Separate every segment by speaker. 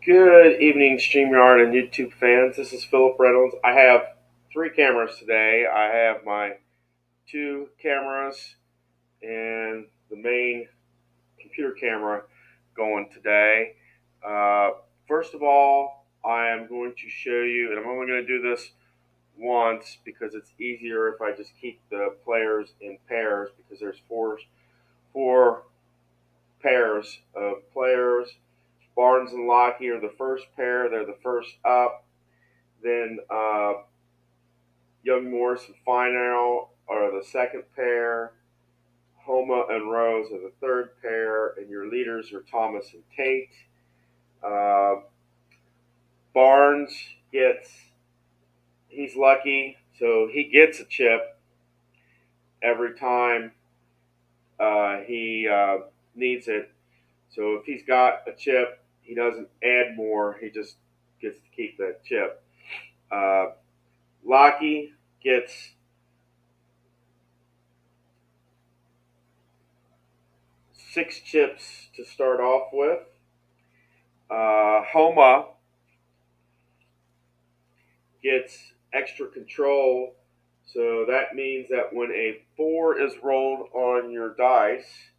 Speaker 1: Good evening, StreamYard and YouTube fans. This is Philip Reynolds. I have three cameras today. I have my two cameras and the main computer camera going today. First of all, I am going to show you, and I'm only going to do this once because it's easier if I just keep the players in pairs because there's four pairs of players. Barnes and Lockie are the first pair. They're the first up. Then Young Morris and Finale are the second pair. Homa and Rose are the third pair. And your leaders are Thomas and Tate. Barnes he's lucky, so he gets a chip every time he needs it. So if he's got a chip, he doesn't add more. He just gets to keep that chip. Lockie gets 6 chips to start off with. Homa gets extra control. So that means that when a 4 is rolled on your dice,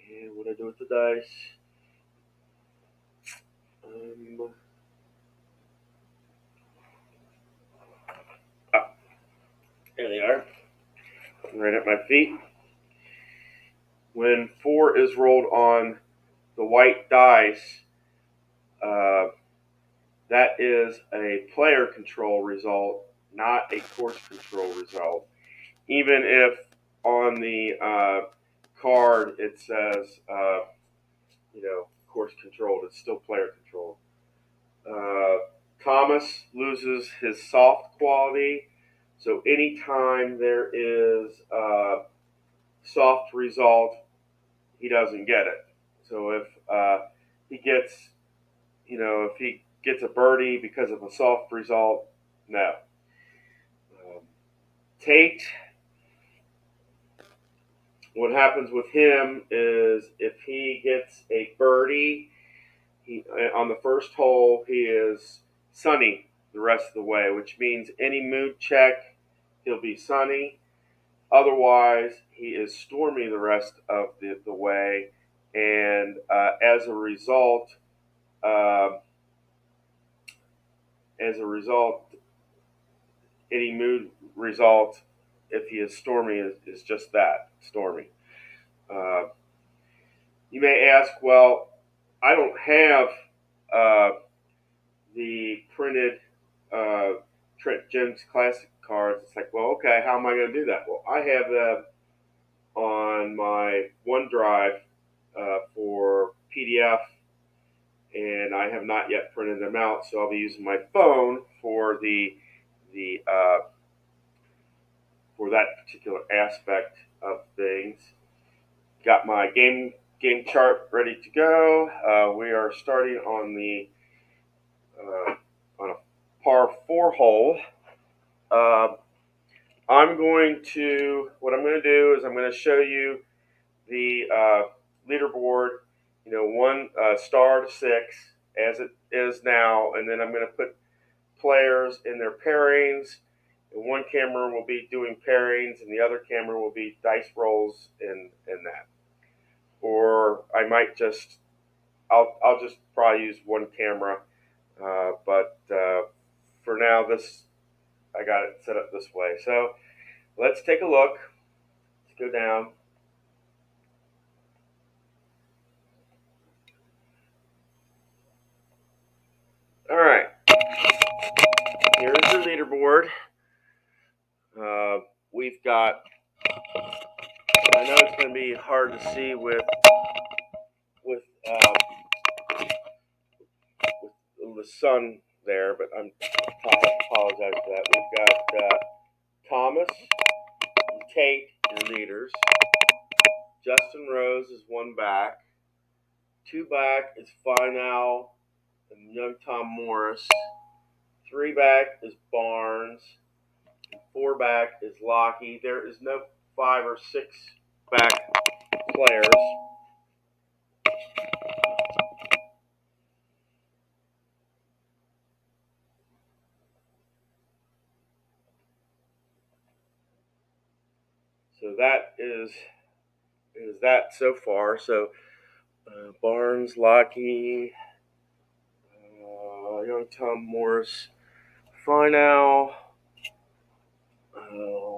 Speaker 1: and what do I do with the dice? There they are, right at my feet. When 4 is rolled on the white dice, that is a player control result, not a course control result. Even if on the card it says, course controlled, it's still player controlled. Thomas loses his soft quality, so anytime there is a soft result, he doesn't get it. So if he gets, if he gets a birdie because of a soft result, no. Tate, what happens with him is if he gets a birdie, on the first hole, he is sunny the rest of the way, which means any mood check, he'll be sunny. Otherwise, he is stormy the rest of the way, and as a result, any mood result, if he is stormy, is just that, stormy. You may ask, well, I don't have the printed Trent Classic cards. It's like, well, okay, how am I going to do that? Well, I have them on my OneDrive for PDF, and I have not yet printed them out, so I'll be using my phone for for that particular aspect of things. Got my game chart ready to go. We are starting on a par 4 hole. What I'm going to do is I'm going to show you the leaderboard, 1 star to 6 as it is now, and then I'm going to put players in their pairings. And one camera will be doing pairings, and the other camera will be dice rolls in that. Or I might I'll just probably use one camera, but for now I got it set up this way. So let's take a look. Let's go down. All right, here's the leaderboard. We've got, I know it's going to be hard to see with the sun there, but I apologize for that. We've got Thomas and Tate, your leaders. Justin Rose is 1 back. 2 back is Finale and Young Tom Morris. 3 back is Barnes. And 4 back is Lockie. There is no 5 or 6 back players. So that is that so far. So Barnes, Lockheed, Young Tom Morris, Final.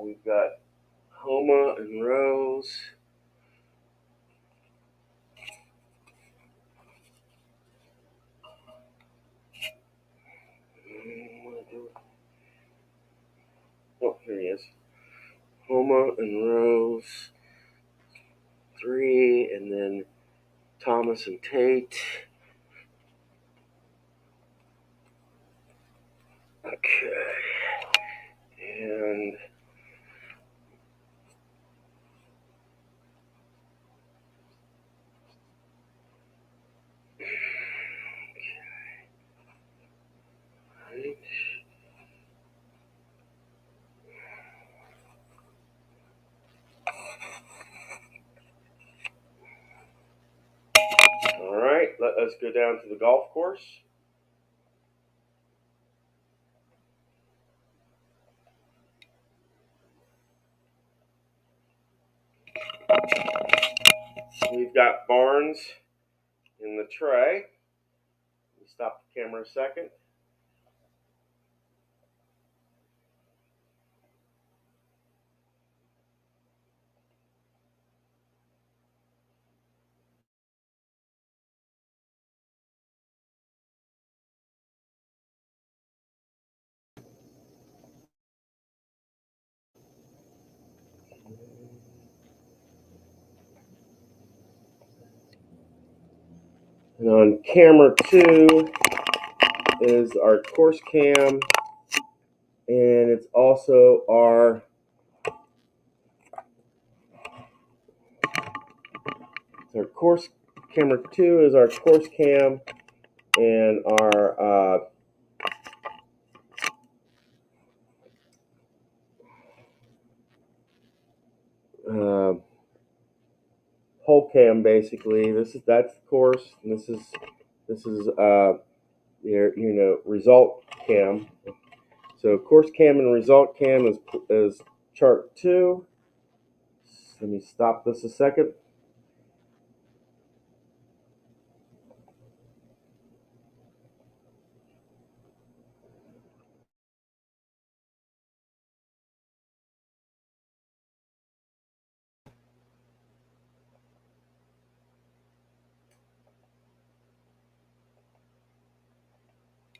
Speaker 1: We've got Homa and Rose. Oh, here he is. Homa and Rose, 3, and then Thomas and Tate. Okay. And right. All right, let us go down to the golf course. We've got Barnes in the tray. Let me stop the camera a second. And on camera 2 is our course cam, and it's also our course. Camera 2 is our course cam, and our whole cam basically. That's the course, and this is your result cam. So course cam and result cam is chart 2. Let me stop this a second.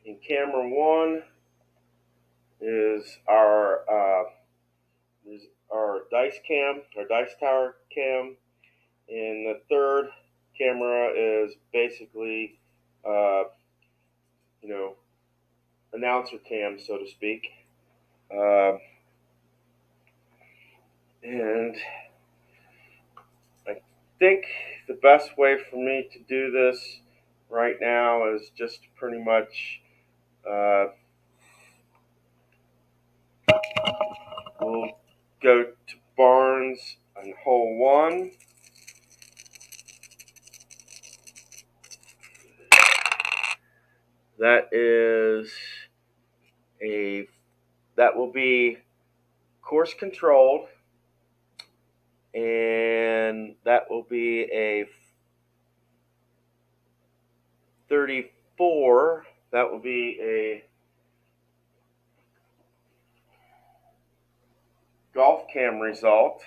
Speaker 1: And camera 1 is our dice cam, our dice tower cam, and the third camera is basically announcer cam, so to speak. And I think the best way for me to do this right now is just pretty much we'll go to Barnes on hole 1. That will be course controlled, and that will be a 34. That will be a golf cam result,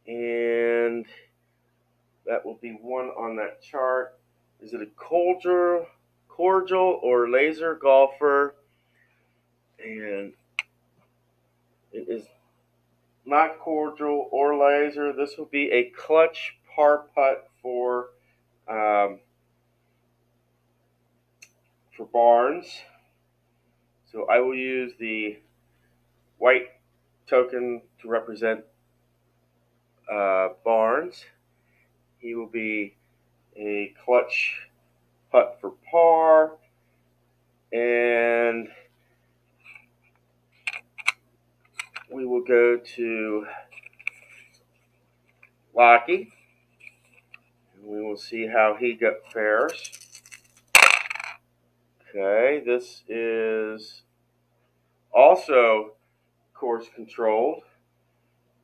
Speaker 1: and that will be 1 on that chart. Is it a cordial or laser golfer? And it is not cordial or laser. This will be a clutch par putt for Barnes. So I will use the white token to represent Barnes. He will be a clutch putt for par, and we will go to Lockie, and we will see how he fares. Okay, this is also course controlled,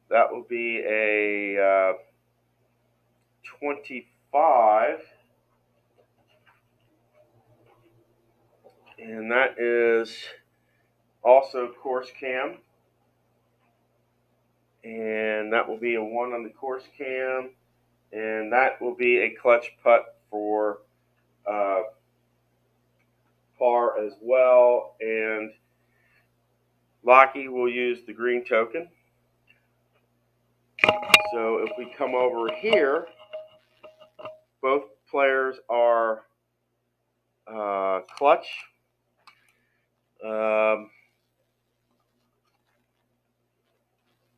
Speaker 1: That will be a 25, and that is also course cam, and that will be a 1 on the course cam, and that will be a clutch putt for par as well, and Lockie will use the green token. So if we come over here, both players are clutch.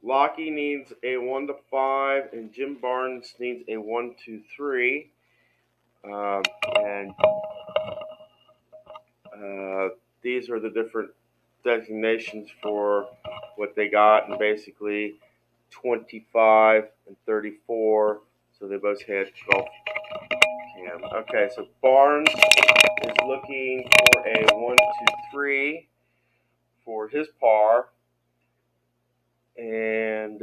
Speaker 1: Lockie needs a 1 to 5, and Jim Barnes needs a 1 to 3. And these are the different designations for what they got, and basically 25 and 34. So they both had golf cam. Okay, so Barnes is looking for a 1 to 3 for his par. And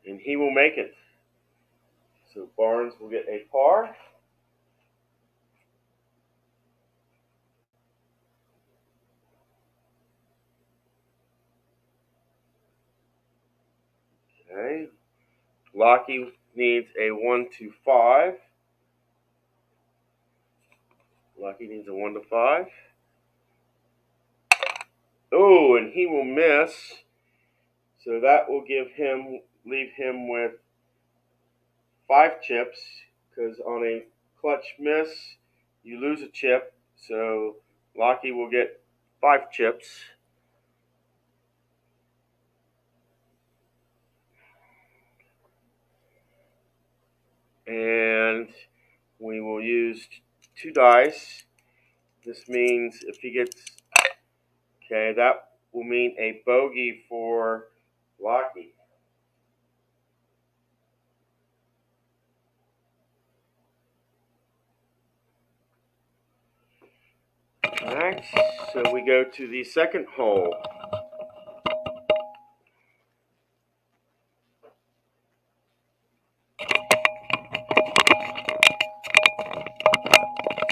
Speaker 1: and he will make it. So Barnes will get a par. Okay. Lockie needs a 1 to 5. Lockie needs a 1 to 5. Oh, and he will miss. So that will leave him with 5 chips, because on a clutch miss, you lose a chip. So Lockie will get 5 chips. And we will use 2 dice. This means if he gets, okay, that will mean a bogey for Lockie. Alright, so we go to the second hole.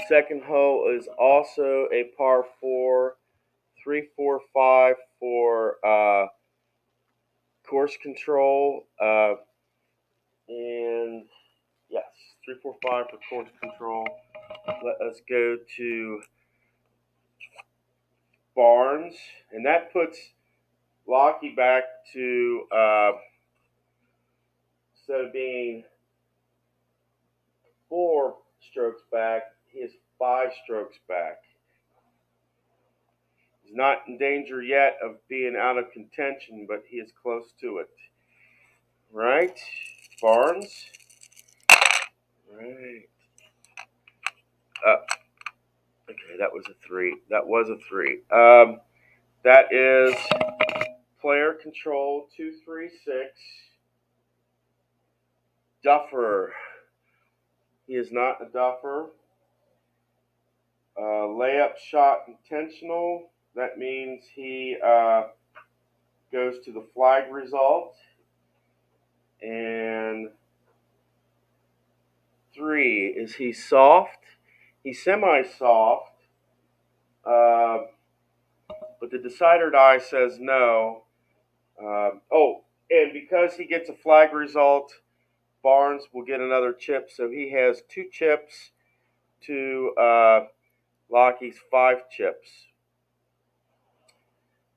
Speaker 1: Second hole is also a par 4, 3, 4, 5 for course control, and yes, 3, 4, 5 for course control. Let us go to Barnes, and that puts Lockie back to instead of being 4 strokes back, he is 5 strokes back. He's not in danger yet of being out of contention, but he is close to it. Right, Barnes. Right. Okay, that was a 3. That was a 3. That is player control 236. Duffer. He is not a duffer. Layup shot intentional. That means he goes to the flag result. And 3, is he soft? He's semi-soft. But the decider die says no. And because he gets a flag result, Barnes will get another chip. So he has 2 chips to Lockie's 5 chips.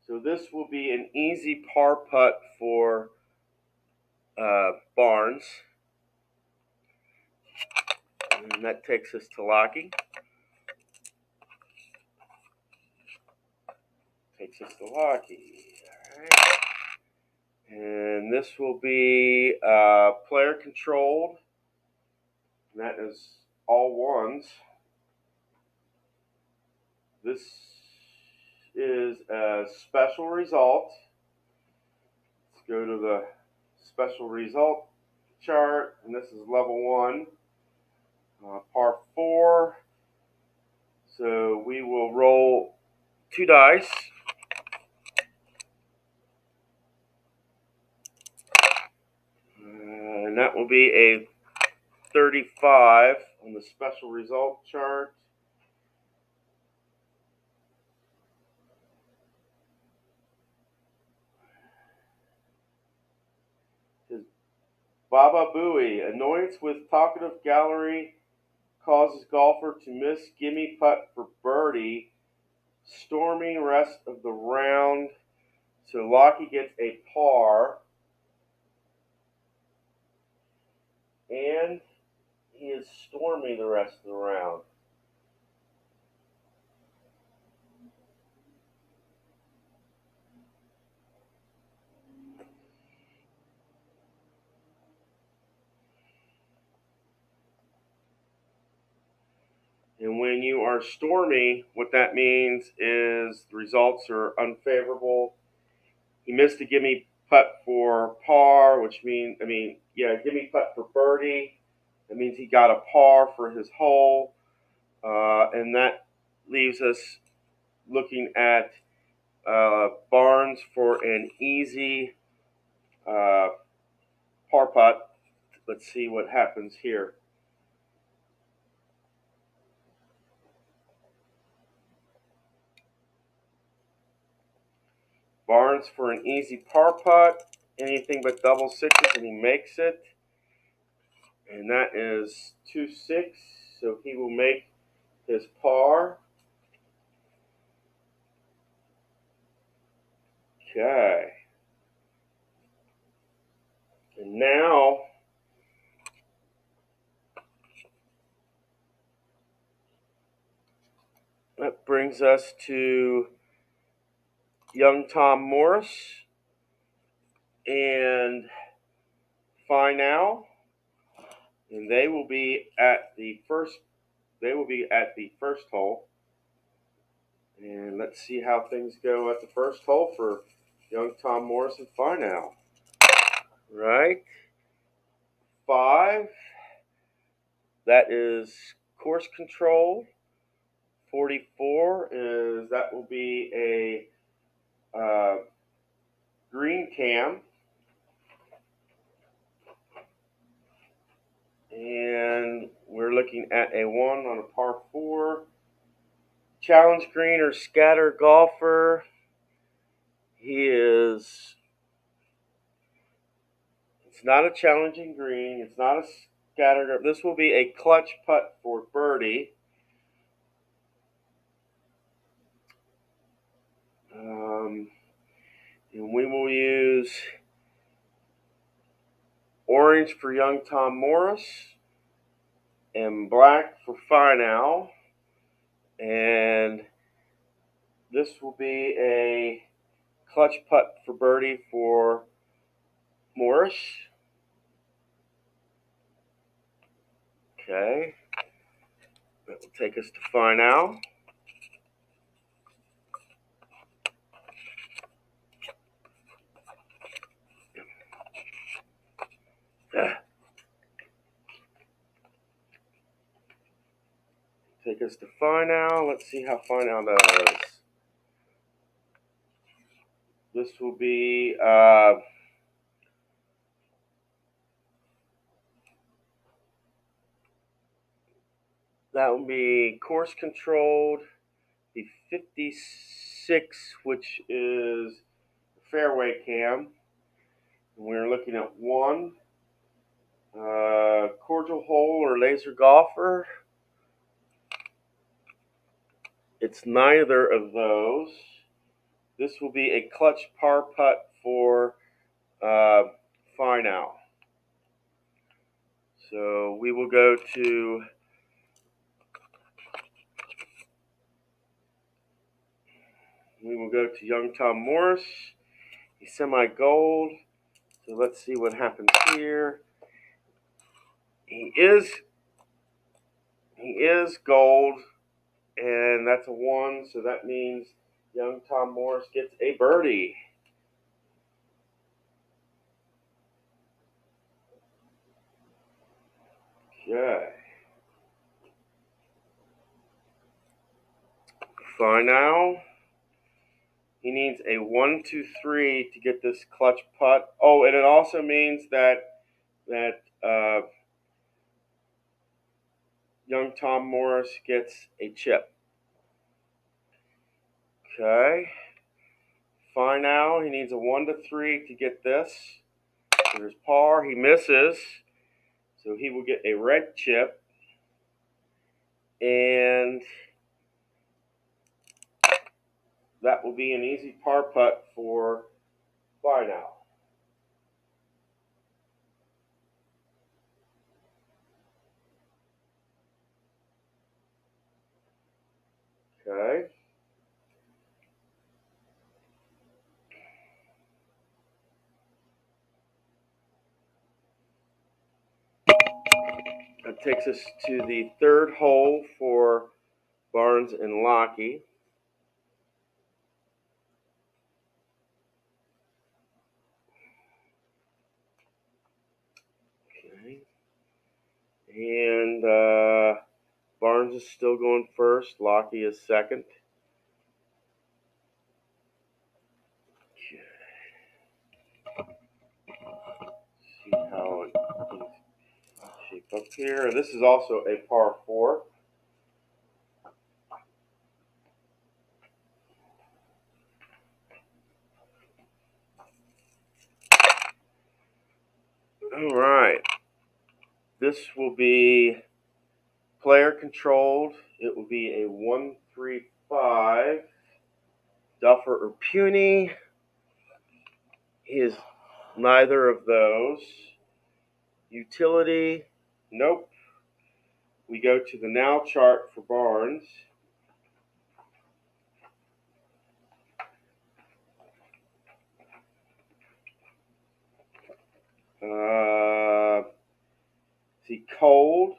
Speaker 1: So this will be an easy par putt for Barnes. And that takes us to Lockie. Takes us to Lockie. All right. And this will be player controlled. And that is all 1s. This is a special result. Let's go to the special result chart, and this is level 1, par 4. So we will roll 2 dice. And that will be a 35 on the special result chart. Baba Booey, annoyance with talkative gallery causes golfer to miss gimme putt for birdie. Storming rest of the round. So Lockie gets a par. And he is storming the rest of the round. And when you are stormy, what that means is the results are unfavorable. He missed a gimme putt for par, which means, gimme putt for birdie. That means he got a par for his hole. And that leaves us looking at Barnes for an easy par putt. Let's see what happens here. Barnes for an easy par putt, anything but double sixes, and he makes it. And that is 2-6, so he will make his par. Okay. And now that brings us to young Tom Morris and Finau, and they will be at the first hole. And let's see how things go at the first hole for young Tom Morris and Finau. Right? 5. That is course control. 44 is that will be a green cam. And we're looking at a 1 on a par 4. Challenge green or scatter golfer. It's not a challenging green. It's not a scatter. This will be a clutch putt for birdie. And we will use orange for young Tom Morris and black for Finau. And this will be a clutch putt for birdie for Morris. Okay. That will take us to Finau. Take us to Finau. Let's see how Finau does. This will be that will be course controlled. The 56, which is fairway cam. And we're looking at 1 cordial hole or laser golfer. It's neither of those. This will be a clutch par putt for Finau. So we will go to young Tom Morris. He's semi-gold. So let's see what happens here. He is gold, and that's a 1. So that means young Tom Morris gets a birdie. Okay. Fine now. He needs a 1, 2, 3 to get this clutch putt. Oh, and it also means that young Tom Morris gets a chip. Okay. Fine now. He needs a 1 to 3 to get this. There's par. He misses. So he will get a red chip. And that will be an easy par putt for Fine now. Okay. That takes us to the third hole for Barnes and Lockie. Okay. And Barnes is still going first. Lockie is second. See how it can shape up here. This is also a par 4. All right. This will be player controlled. It will be a 1-3-5. Duffer or Puny is neither of those. Utility, nope. We go to the now chart for Barnes. Is he cold?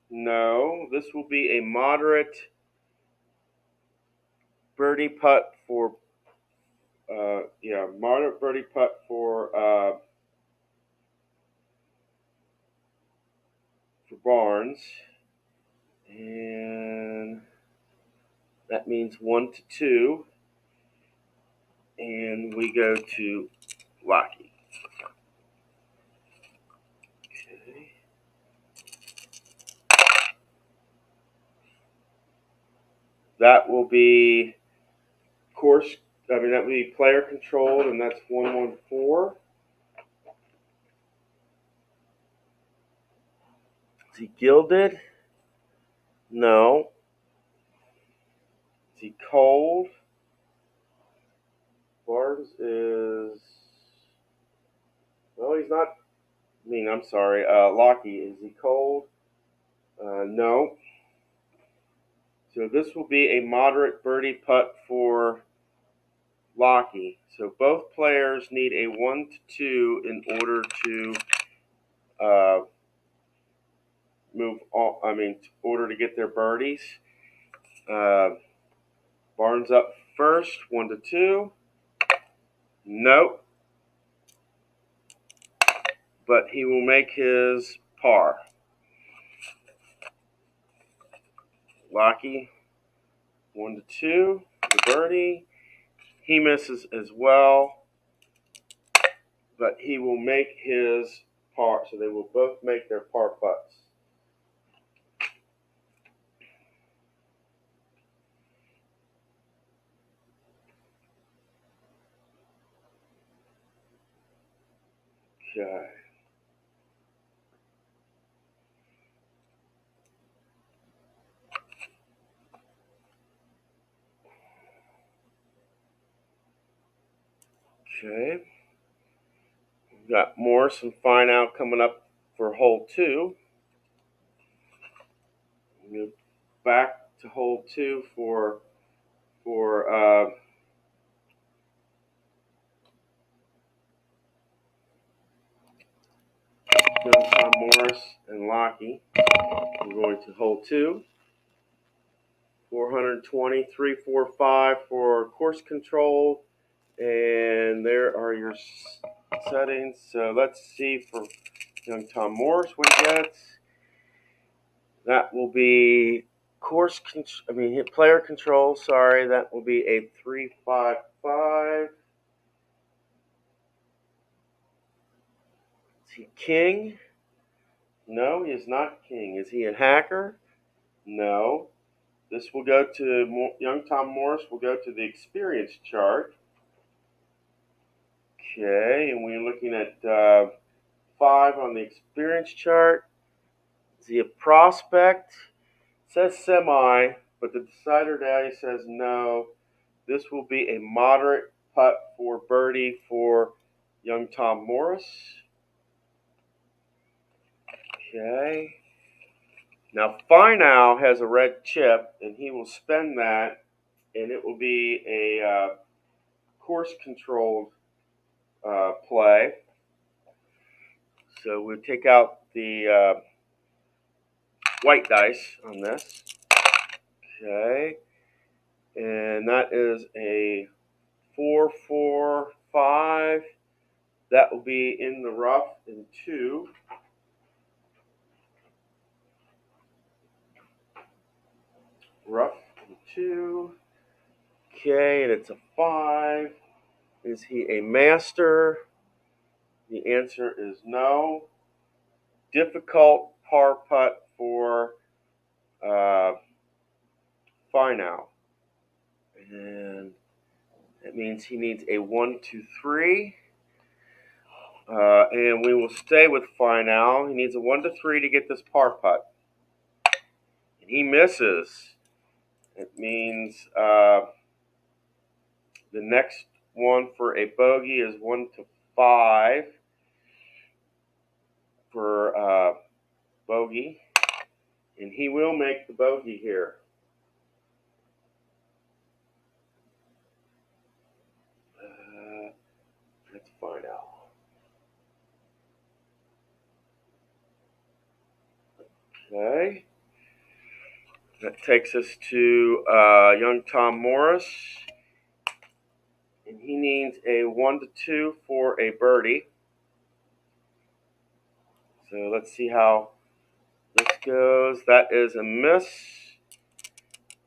Speaker 1: No. This will be a moderate birdie putt for moderate birdie putt for Barnes, and that means 1 to 2, and we go to Lockie. Okay. That will be that will be player controlled, and that's 1-1-4. Is he gilded? No. Is he cold? Barnes is... Well, he's not... I'm sorry. Lockie, is he cold? No. So this will be a moderate birdie putt for Lockie. So both players need a 1 to 2 in order to order to get their birdies. Barnes up first, 1 to 2. Nope. But he will make his par. Lockie, 1 to 2, the birdie. He misses as well, but he will make his par. So they will both make their par putts. Okay. Okay. We've got Morris and Fine out coming up for hole 2. We'll go back to hole 2 for Tom Morris and Lockie. We're going to hole 2. 420, 345 for course control. And there are your settings. So let's see for young Tom Morris what he gets. That will be player control. Sorry, that will be a 3-5-5. Is he king? No, he is not king. Is he a hacker? No. This will go to young Tom Morris. Will go to the experience chart. Okay, and we're looking at 5 on the experience chart. Is he a prospect? It says semi, but the decider daddy says no. This will be a moderate putt for birdie for young Tom Morris. Okay. Now Finau has a red chip, and he will spend that, and it will be a course-controlled play. So we'll take out the white dice on this. Okay. And that is a 4-4-5. That will be in the rough in 2. Rough in 2. Okay, and it's a 5. Is he a master? The answer is no. Difficult par putt for Finau. And that means he needs a 1-2-3. And we will stay with Finau. He needs a 1-3 to get this par putt. And he misses. It means the next one for a bogey is 1-5 for bogey. And he will make the bogey here. Let's find out. Okay. That takes us to young Tom Morris. And he needs a 1-2 for a birdie. So let's see how this goes. That is a miss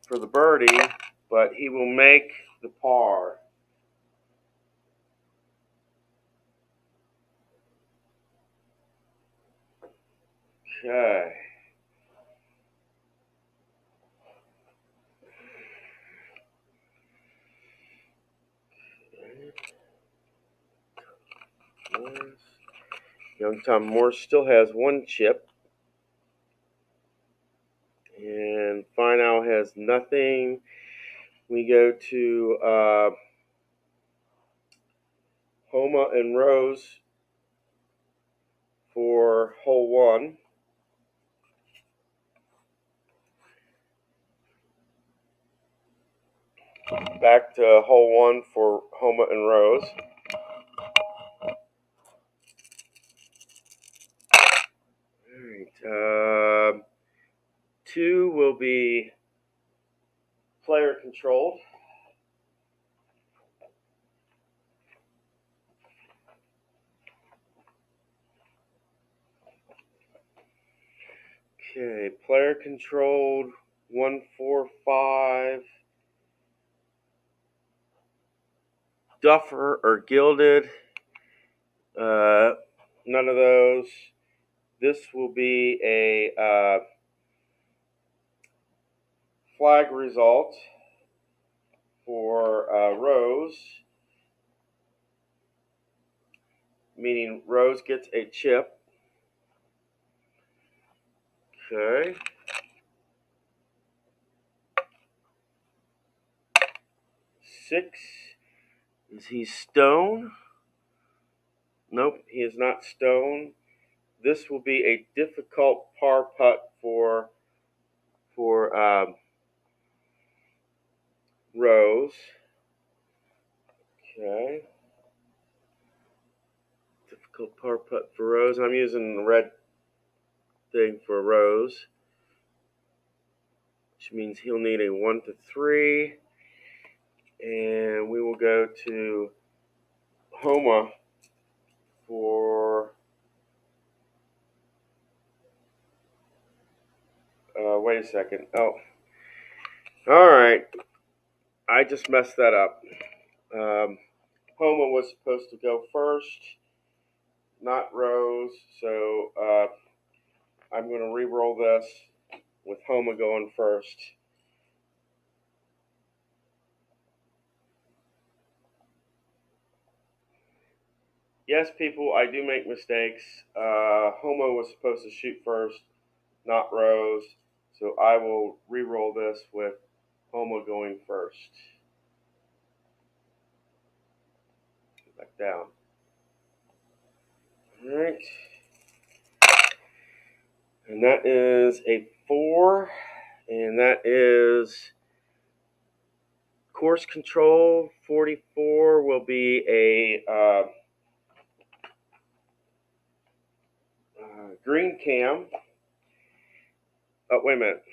Speaker 1: for the birdie, but he will make the par. Okay. Young Tom Morris still has 1 chip. And Finau has nothing. We go to Homa and Rose for hole 1. Back to hole 1 for Homa and Rose. All right. 2 will be player controlled. Okay, player controlled 1-4-5. Duffer or gilded. None of those. This will be a flag result for Rose, meaning Rose gets a chip. Okay. Six. Is he stone? Nope, he is not stone. This will be a difficult par putt for Rose. Okay. Difficult par putt for Rose. I'm using the red thing for Rose, which means he'll need a 1-3. And we will go to Homa for wait a second. Oh, Alright, I just messed that up. Homa was supposed to go first, not Rose, so I'm going to re-roll this with Homa going first. Yes, people, I do make mistakes. Homa was supposed to shoot first, not Rose, so I will re-roll this with Homa going first. Back down. Alright. And that is a 4, and that is course control. 44 will be a green cam. Oh, wait a minute.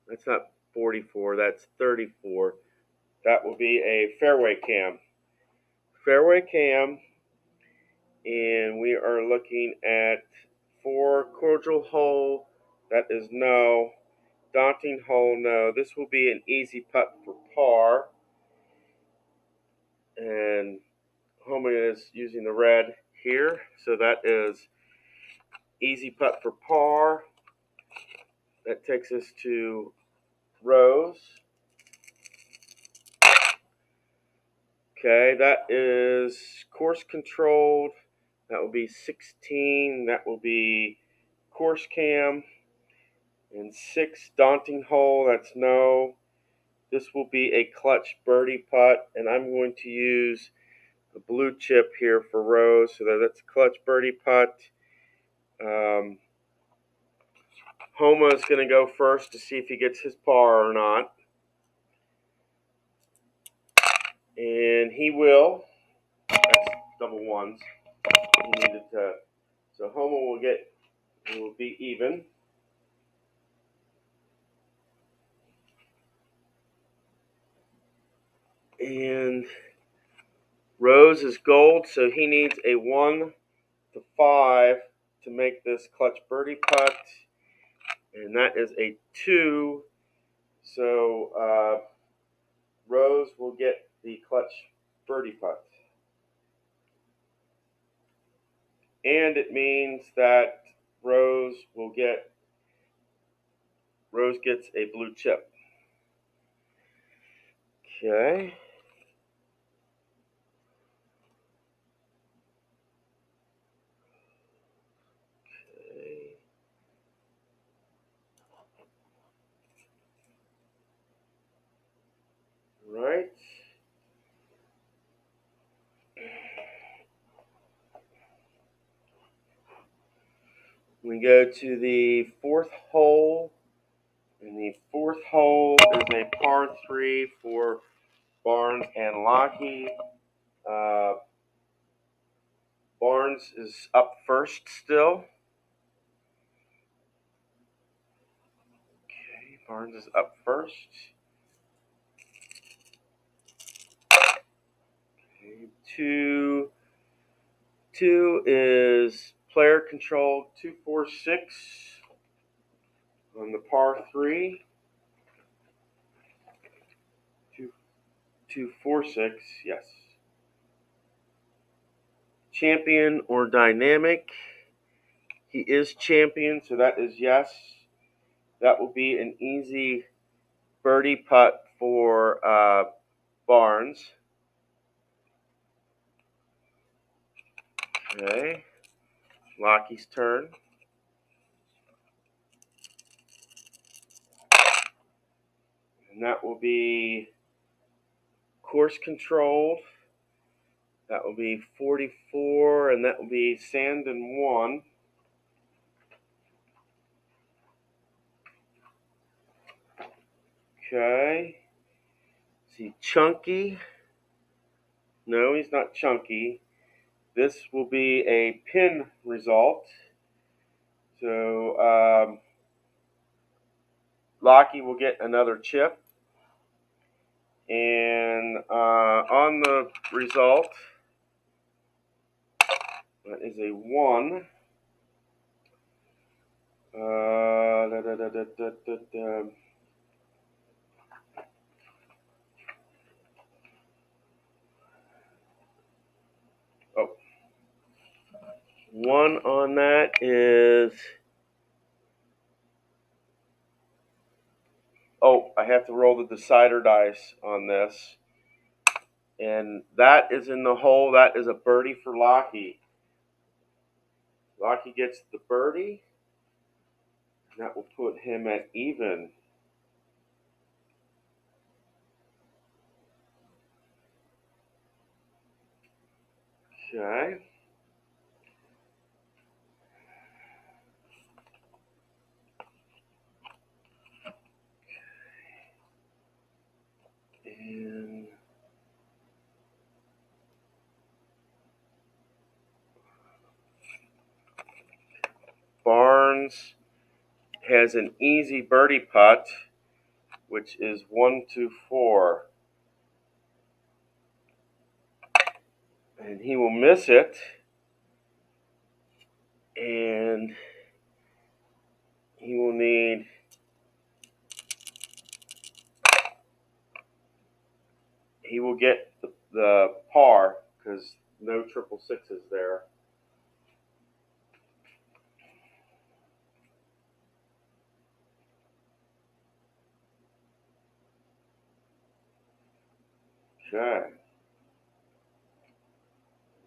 Speaker 1: That's not 44, that's 34. That will be a fairway cam. Fairway cam, and we are looking at 4 cordial hole. That is no. Daunting hole, no. This will be an easy putt for par. And Homa is using the red here, so that is easy putt for par. That takes us to Rose. Okay, that is course controlled. That will be 16. That will be course cam. And 6, daunting hole. That's no. This will be a clutch birdie putt, and I'm going to use a blue chip here for Rose. So that's a clutch birdie putt. Homa is going to go first to see if he gets his par or not. And he will. That's double ones. He needed to. So Homa will be even. And Rose is gold, so he needs a 1 to 5 to make this clutch birdie putt. And that is a 2. So Rose will get the clutch birdie putt. And it means that Rose gets a blue chip. Okay. Right. We go to the 4th hole, and the 4th hole is a par 3 for Barnes and Lockie. Barnes is up first still. Okay, Barnes is up first. Okay, 2 is player control 246 on the par 3. 246, yes. Champion or dynamic. He is champion, so that is yes. That will be an easy birdie putt for Barnes. Okay. Lockie's turn. And that will be course controlled. That will be 44, and that will be sand and 1. Okay. Is he chunky? No, he's not chunky. This will be a pin result. So Lockie will get another chip. And on the result, that is a 1. one on that is, oh, I have to roll the decider dice on this. And that is in the hole. That is a birdie for Lockie. Lockie gets the birdie. That will put him at even. Okay. And Barnes has an easy birdie putt, which is 1-4. And he will miss it. And he will need, he will get the par because no triple sixes there. Okay.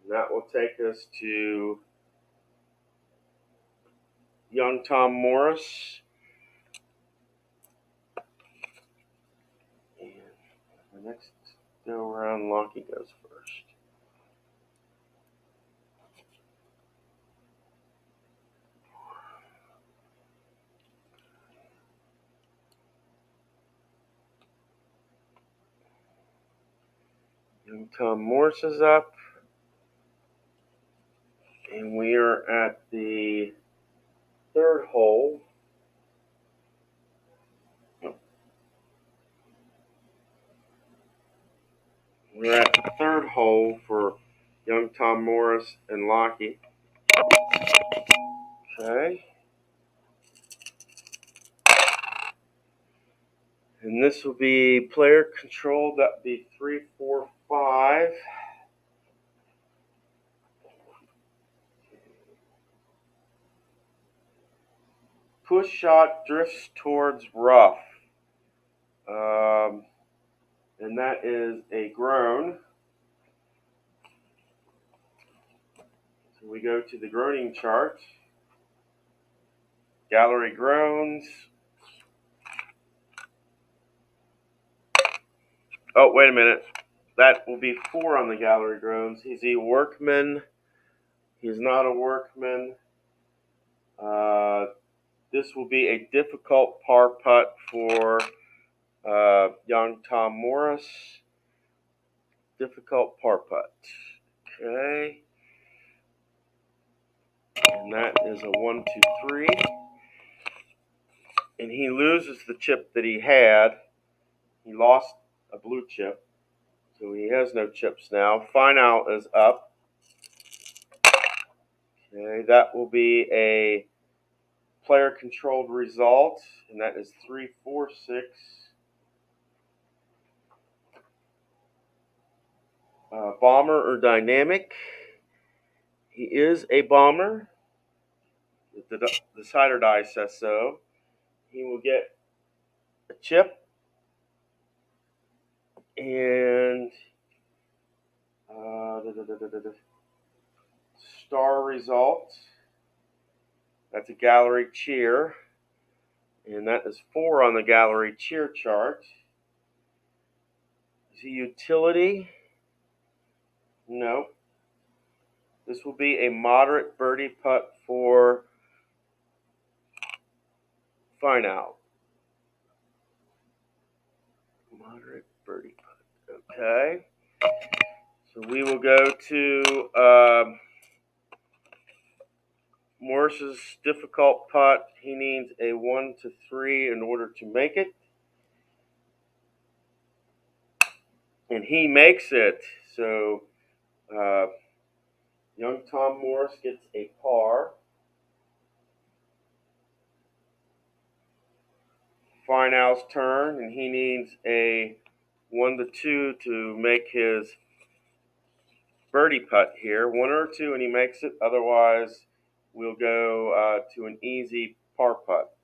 Speaker 1: And that will take us to young Tom Morris. And the next go around, Lockie goes first. Young Tom Morris is up. And we are at the third hole. We're at the third hole for young Tom Morris and Lockie. Okay. And this will be player control. That would be 3, 4, 5. Push shot drifts towards rough. And that is a groan. So we go to the groaning chart. Gallery groans. Oh, wait a minute. That will be 4 on the gallery groans. He's a workman. He's not a workman. This will be a difficult par putt for young Tom Morris. Difficult par putt. Okay. And that is a 1, 2, 3. And he loses the chip that he had. He lost a blue chip. So he has no chips now. Fine out is up. Okay, that will be a player controlled result. And that is 3, 4, 6. Bomber or dynamic. He is a bomber. The decider die says so. He will get a chip and star result. That's a gallery cheer, and that is 4 on the gallery cheer chart. Is he utility? No. This will be a moderate birdie putt for fine out. Moderate birdie putt. Okay. So we will go to Morris's difficult putt. He needs a 1 to 3 in order to make it. And he makes it. So young Tom Morris gets a par. Fine Al's turn, and he needs a 1 to 2 to make his birdie putt here, one or two, and he makes it. Otherwise, we'll go to an easy par putt.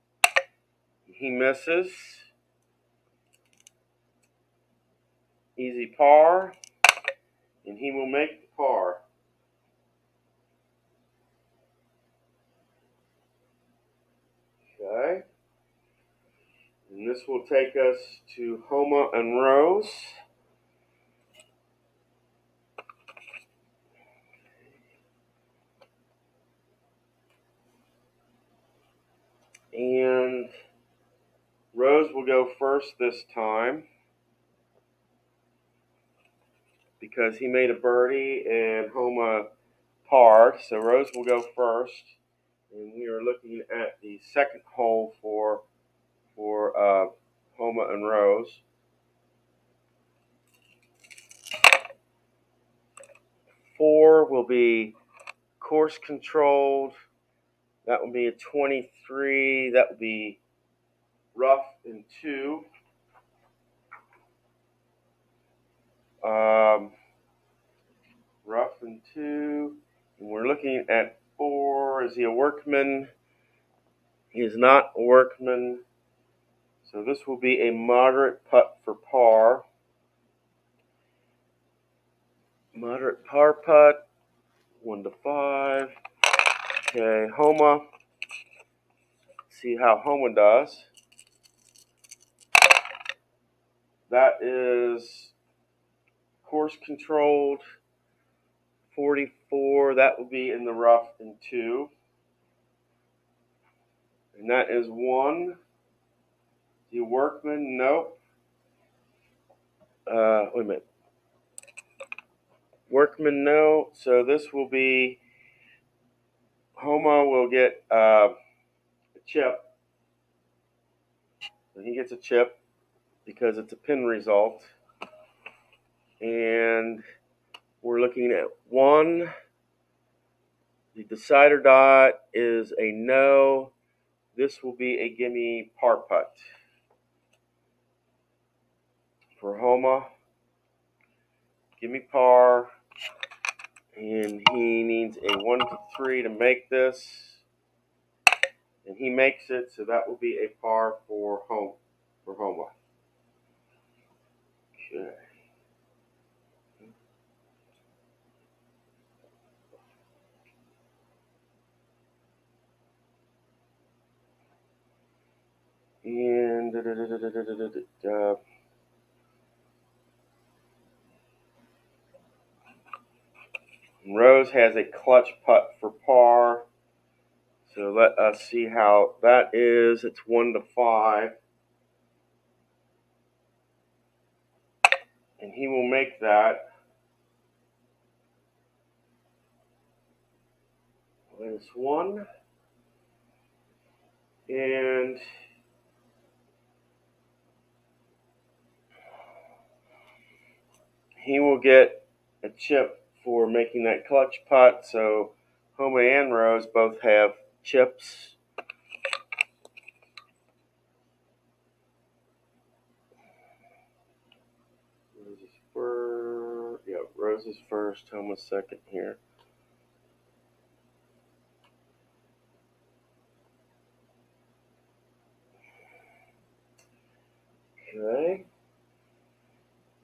Speaker 1: He misses. Easy par, and he will make the par. Okay. And this will take us to Homa and Rose. And Rose will go first this time because he made a birdie and Homa parred. So Rose will go first. And we are looking at the second hole for Homa and Rose. Four will be course controlled. That will be a 23. That will be rough in 2. Rough in 2. And we're looking at 4. Is he a workman? He is not a workman. So this will be a moderate putt for par. Moderate par putt. 1 to 5. Okay, Homa. See how Homa does. That is course controlled. 44. That will be in the rough in 2. And that is 1. The workman, nope. Wait a minute. Workman, no. So this will be, Homa will get a chip. So he gets a chip because it's a pin result. And we're looking at 1. The decider dot is a no. This will be a gimme par putt for Homa. Gimme par. And he needs a 1 to 3 to make this. And he makes it, so that will be a par for Homa. Okay. And Rose has a clutch putt for par. So let us see how that is. It's 1 to 5. And he will make that. -1. And he will get a chip for making that clutch putt. So Homa and Rose both have chips. Rose is first, Homa's second here. Okay.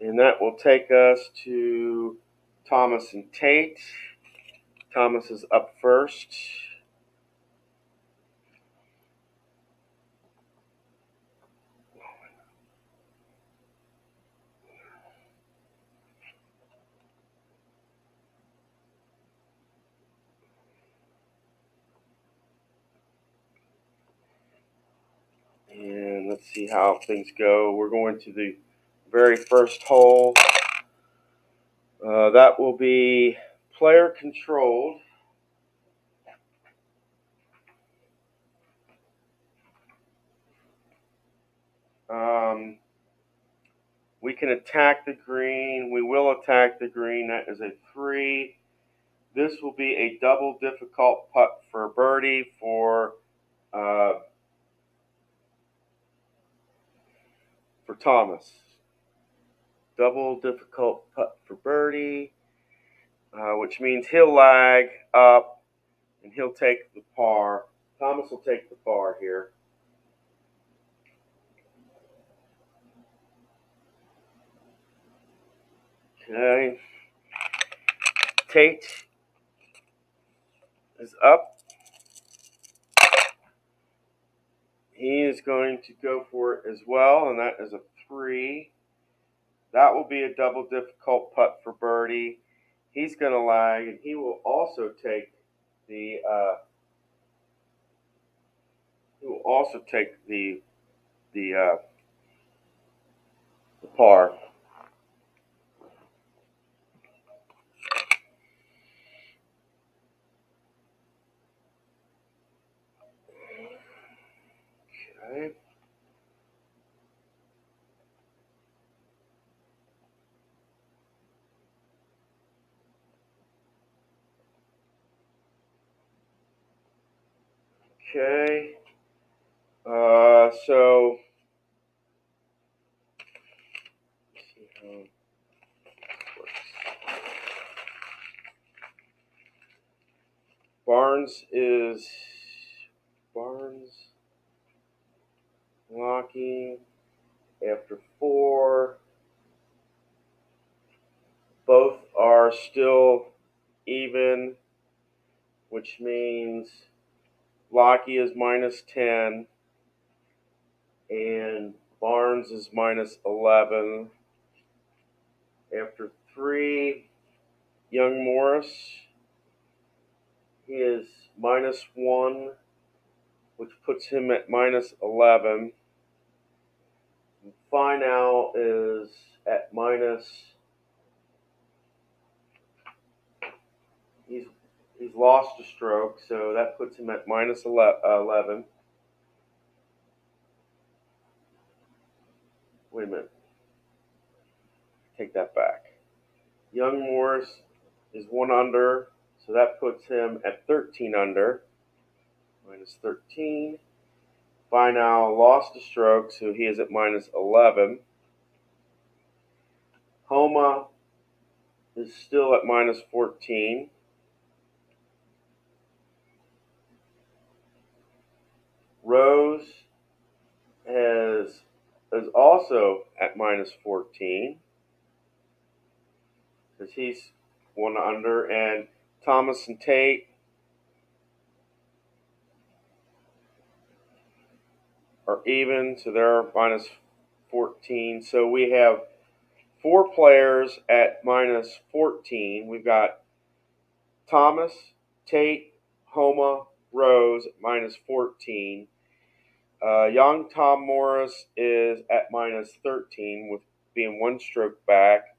Speaker 1: And that will take us to Thomas and Tate. Thomas is up first. And let's see how things go. We're going to the very first hole. That will be player controlled. We can attack the green. We will attack the green. That is a 3. This will be a double difficult putt for birdie for Thomas. Double difficult putt for birdie. which means he'll lag up and he'll take the par. Thomas will take the par here. Okay. Tate is up. He is going to go for it as well, and that is a 3. That will be a double difficult putt for birdie. He's going to lag, and he will also take the the par. Okay. Okay. So let's see how it works. Barnes locking after 4. Both are still even, which means Lockie is -10 and Barnes is -11. After 3, Young Morris, he is -1, which puts him at -11. Final is at he's lost a stroke, so that puts him at -11. Wait a minute. Take that back. Young Morris is 1 under, so that puts him at 13 under. -13. Final lost a stroke, so he is at -11. Homa is still at -14. Rose is also at -14 because he's 1 under, and Thomas and Tate are even, so they're -14. So we have 4 players at -14. We've got Thomas, Tate, Homa, Rose at -14. Young Tom Morris is at -13 with being 1 stroke back.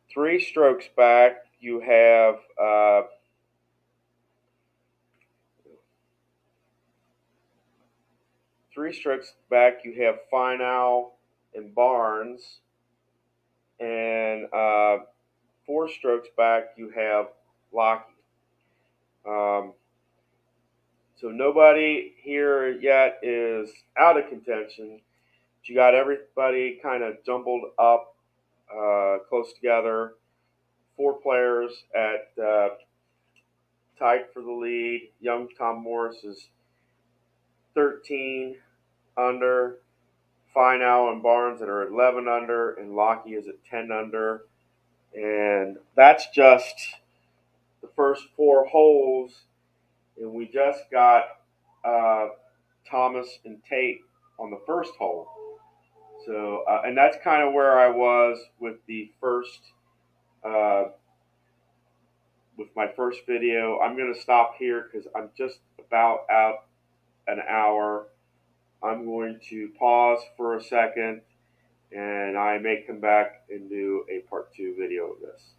Speaker 1: 3 strokes back, you have 3 strokes back, you have Final and Barnes, and 4 strokes back, you have Lockie. So nobody here yet is out of contention. But you got everybody kind of jumbled up close together. 4 players at tied for the lead. Young Tom Morris is 13 under. Final and Barnes that are 11 under, and Lockie is at 10 under. And that's just the first 4 holes. And we just got Thomas and Tate on the first hole. So, and that's kind of where I was with the first, with my first video. I'm going to stop here because I'm just about out an hour. I'm going to pause for a second, and I may come back and do a part 2 video of this.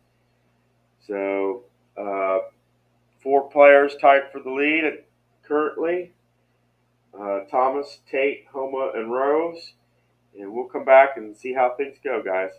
Speaker 1: So, 4 players tied for the lead currently. Thomas, Tate, Homa, and Rose. And we'll come back and see how things go, guys.